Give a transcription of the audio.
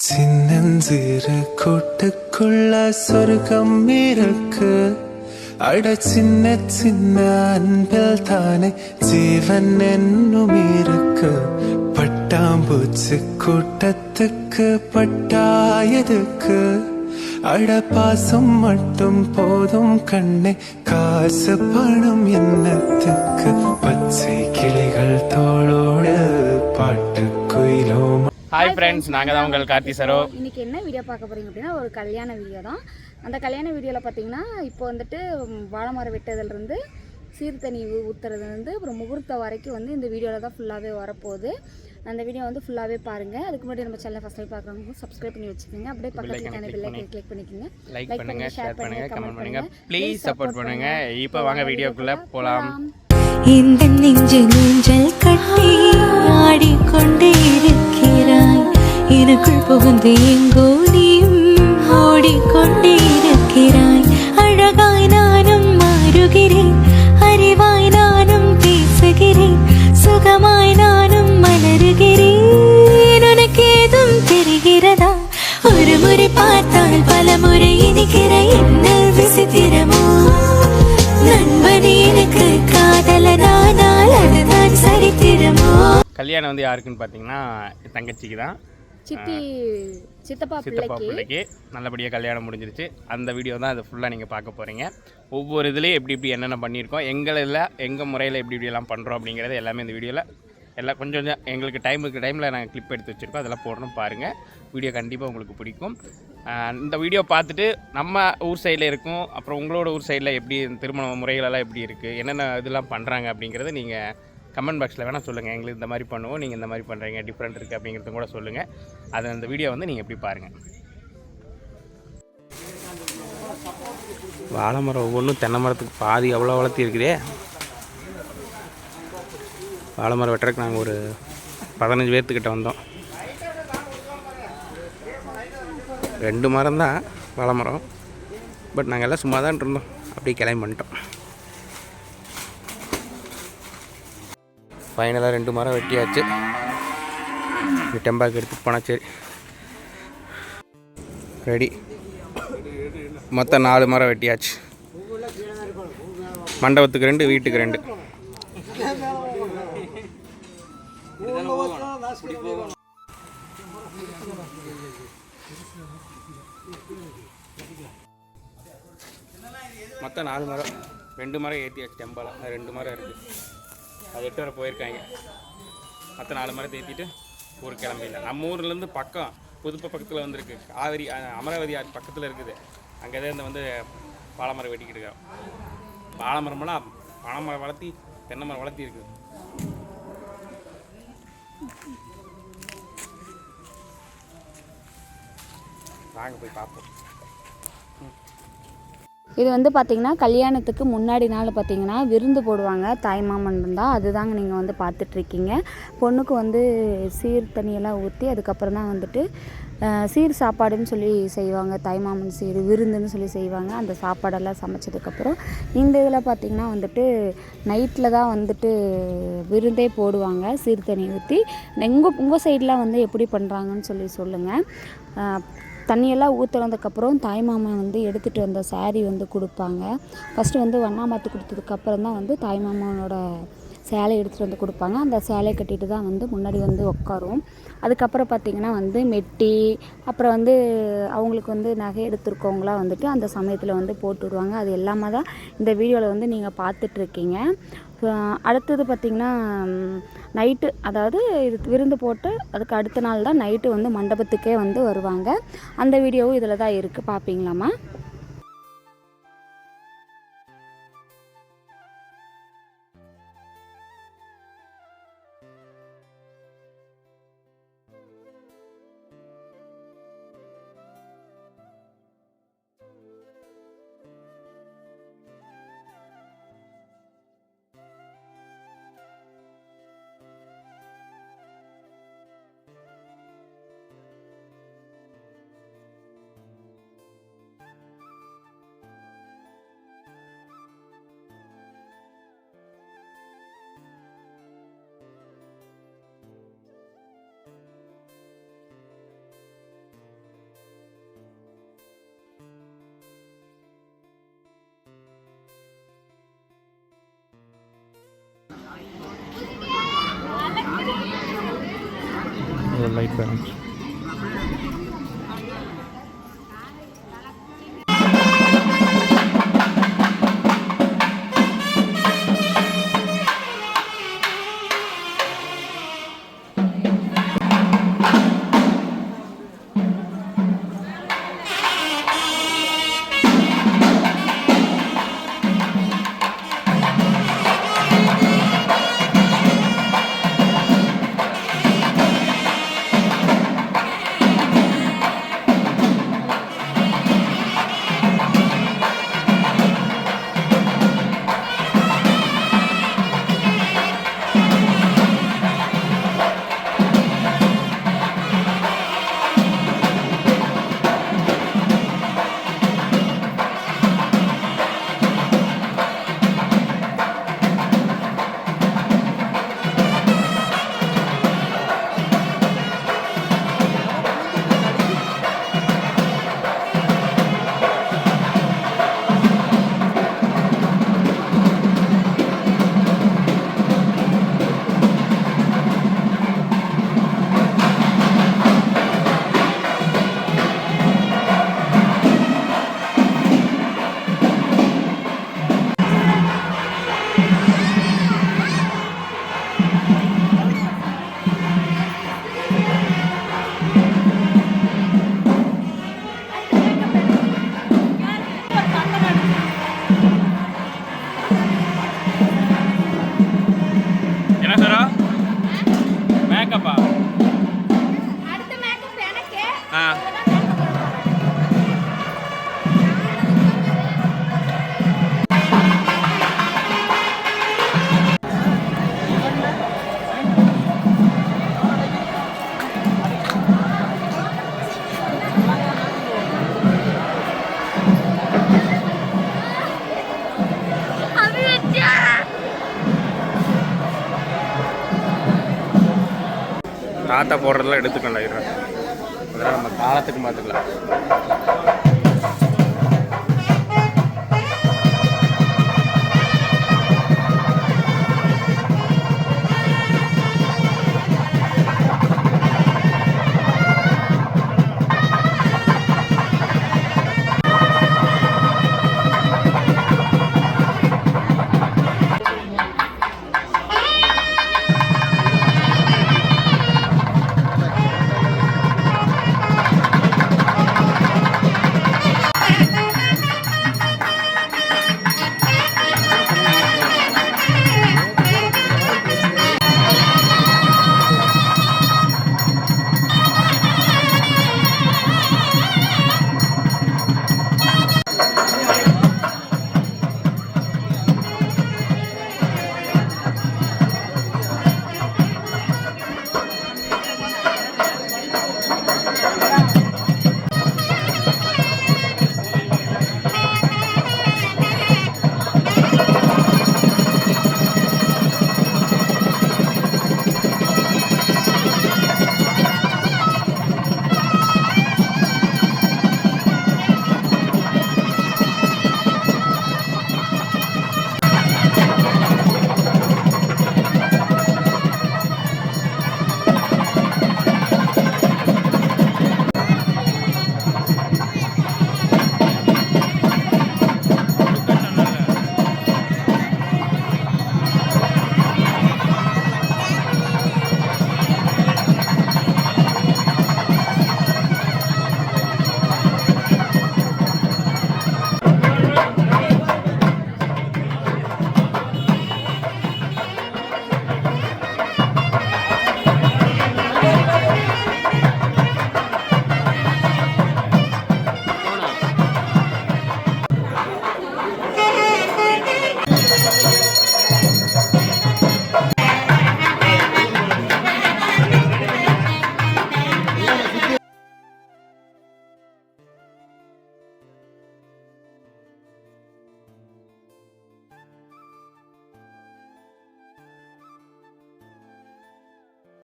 சின்னஞ்சிறு கூட்டுக்குள்ள சொர்க்கம் இருக்கு. அட சின்ன சின்ன அன்பில் தானே ஜீவன் என்னும் இருக்கு. பட்டாம்பூச்சி கூட்டத்துக்கு பட்டாயதுக்கு. அட பாசம் மட்டும் போதும் கண்ணே, காசு பணம் என்னத்துக்கு. பச்சை கிளிகள் தோளோடு பாட்டு குயிலோ. ஹாய் ஃப்ரெண்ட்ஸ், நாங்கள் தான் உங்கள் கார்த்தி சரோ. இன்றைக்கி என்ன வீடியோ பார்க்க போகிறீங்க அப்படின்னா, ஒரு கல்யாண வீடியோ தான். அந்த கல்யாண வீடியோவில் பார்த்தீங்கன்னா, இப்போ வந்துட்டு வாழை மரம் வெட்டதுலேருந்து சீர்தண்ணி ஊற்றுறதுலேருந்து அப்புறம் முகூர்த்தம் வரைக்கும் வந்து இந்த வீடியோவில் தான் ஃபுல்லாகவே வரப்போகுது. அந்த வீடியோ வந்து ஃபுல்லாகவே பாருங்கள். அதுக்கு முன்னாடி நம்ம சேனலை ஃபஸ்ட் டைம் பார்க்குறவங்க சப்ஸ்கிரைப் பண்ணி வச்சுக்கோங்க. அப்படியே பக்கத்துக்கான பெல்லை கிளிக் பண்ணிக்கோங்க. லைக் பண்ணுங்கள், ஷேர் பண்ணுங்கள், கமெண்ட் பண்ணுங்கள், ப்ளீஸ் சப்போர்ட் பண்ணுங்கள். இப்போ வாங்க வீடியோக்குள்ளே போகலாம். இந்த நெஞ்சு நெஞ்சல் கட்டி ஆடிக்கொண்டே இருக்கிறாய், எனக்குள் புகுந்து எங்கோ நீயும் ஓடிக்கொண்டே இருக்கிறாய். அழகாய் நானும் மாறுகிறேன், அறிவாய் நானும் பேசுகிறேன், சுகமாய் நானும் மலருகிறேன். உனக்கு ஏதும் தெரிகிறதா? ஒரு முறை பார்த்தால் பல முறை இனிக்கிற என்ன விசித்திரமோ. நண்பனே எனக்கு காதலனானால் அதுதான் சரித்திரமோ. கல்யாணம் வந்து யாருக்குன்னு பார்த்தீங்கன்னா தங்கச்சிக்கு தான், சித்தப்பா பிள்ளைக்கு நல்லபடியாக கல்யாணம் முடிஞ்சிருச்சு. அந்த வீடியோ தான் அது ஃபுல்லாக நீங்கள் பார்க்க போகிறீங்க. ஒவ்வொரு இதுலேயும் எப்படி என்னென்ன பண்ணியிருக்கோம், எங்கள் முறையில் எப்படிலாம் பண்ணுறோம் அப்படிங்கிறது எல்லாமே இந்த வீடியோவில் எல்லாம் கொஞ்சம் எங்களுக்கு டைமில் நாங்கள் கிளிப் எடுத்து வச்சுருக்கோம். அதெல்லாம் போடணும் பாருங்கள். வீடியோ கண்டிப்பாக உங்களுக்கு பிடிக்கும். இந்த வீடியோ பார்த்துட்டு நம்ம ஊர் சைடில் இருக்கும், அப்புறம் உங்களோட ஊர் சைடில் எப்படி திருமண முறைகளெல்லாம் எப்படி இருக்குது, என்னென்ன இதெல்லாம் பண்ணுறாங்க அப்படிங்கிறத நீங்கள் கமெண்ட் பாக்ஸில் வேணால் சொல்லுங்கள். எங்களுக்கு இந்த மாதிரி பண்ணுவோம், நீங்கள் இந்த மாதிரி பண்ணுறீங்க, டிஃப்ரெண்ட் இருக்குது அப்படிங்கிறத கூட சொல்லுங்கள். அதை அந்த வீடியோ வந்து நீங்கள் எப்படி பாருங்கள். வாழை மரம் ஒவ்வொன்றும் தென்னை மரத்துக்கு பாதி அவ்வளோ வளர்த்தி இருக்குதே. வாழை மரம் வெட்டுறதுக்கு நாங்கள் ஒரு 15 பேர்த்துக்கிட்ட வந்தோம். 2 மரம் தான் வாழை மரம், பட் நாங்கள் எல்லாம் சும்மா தான் இருந்தோம், அப்படியே கிளம்பி பண்ணிட்டோம். ஃபைனலாக 2 மரம் வெட்டியாச்சு. டெம்பாக்கு எடுத்துகிட்டு போனால் சரி, ரெடி. மொத்தம் 4 மரம் வெட்டியாச்சு. மண்டபத்துக்கு 2, வீட்டுக்கு 2. மொத்தம் 4 மரம், 2 மரம் ஏற்றியாச்சு. டெம்பால் 2 மரம் இருக்குது, அது 8 வரை போயிருக்காங்க. மற்ற 4 மரத்தை ஏற்றிட்டு ஊருக்கு கிளம்பிடல. நம்ம ஊர்லேருந்து பக்கம் புதுப்பை பக்கத்தில் வந்துருக்கு, காவிரி அமராவதி ஆறு பக்கத்தில் இருக்குது. அங்கே தான் வந்து வாழை மரம் வெட்டிக்கிட்டு இருக்கோம். வாழை மரமெல்லாம் பனை மரம் வளர்த்தி, தென்னை மரம் வளர்த்தி இருக்குது. வாங்க போய் பார்ப்போம். இது வந்து பார்த்திங்கன்னா கல்யாணத்துக்கு முன்னாடி நாள் பார்த்திங்கன்னா விருந்து போடுவாங்க. தாய்மாமன் இருந்தால் அதுதாங்க நீங்கள் வந்து பார்த்துட்ருக்கீங்க. பொண்ணுக்கு வந்து சீர் தண்ணியெல்லாம் ஊற்றி அதுக்கப்புறம் தான் வந்துட்டு சீர் சாப்பாடுன்னு சொல்லி செய்வாங்க. தாய்மாமன் சீர் விருந்துன்னு சொல்லி செய்வாங்க. அந்த சாப்பாடெல்லாம் சமைச்சதுக்கப்புறம் இந்த இதில் பார்த்திங்கன்னா வந்துட்டு நைட்டில் தான் வந்துட்டு விருந்தே போடுவாங்க. சீர் தண்ணி ஊற்றி உங்கள் சைடெலாம் வந்து எப்படி பண்ணுறாங்கன்னு சொல்லி சொல்லுங்கள். தண்ணியெல்லாம் ஊற்றுனதுக்கப்புறம் தாய்மாமன் வந்து எடுத்துகிட்டு வந்த சாரீ வந்து கொடுப்பாங்க. ஃபஸ்ட்டு வந்து வண்ணாமாத்து கொடுத்ததுக்கப்புறம் தான் வந்து தாய்மாமனோட சேலை எடுத்துகிட்டு வந்து கொடுப்பாங்க. அந்த சேலை கட்டிட்டு தான் வந்து முன்னாடி வந்து உட்காரும். அதுக்கப்புறம் பார்த்திங்கன்னா வந்து மெட்டி, அப்புறம் வந்து அவங்களுக்கு வந்து நகை எடுத்துருக்கவங்களாம் வந்துட்டு அந்த சமயத்தில் வந்து போட்டு விடுவாங்க. அது எல்லாமே தான் இந்த வீடியோவில் வந்து நீங்கள் பார்த்துட்ருக்கீங்க. அடுத்தது பார்த்திங்கன்னா நைட்டு, அதாவது இது விருந்து போட்டு அதுக்கு அடுத்த நாள் தான் நைட்டு வந்து மண்டபத்துக்கே வந்து வருவாங்க. அந்த வீடியோவும் இதில் தான் இருக்குது, பார்ப்பீங்களாம்மா? Light balance. என்ன சாரா மேக்கப்பா? ஆ தாத்தா போடுறதெல்லாம் எடுத்துக்கணும். அதெல்லாம் நம்ம காலத்துக்கு பார்த்துக்கலாம்.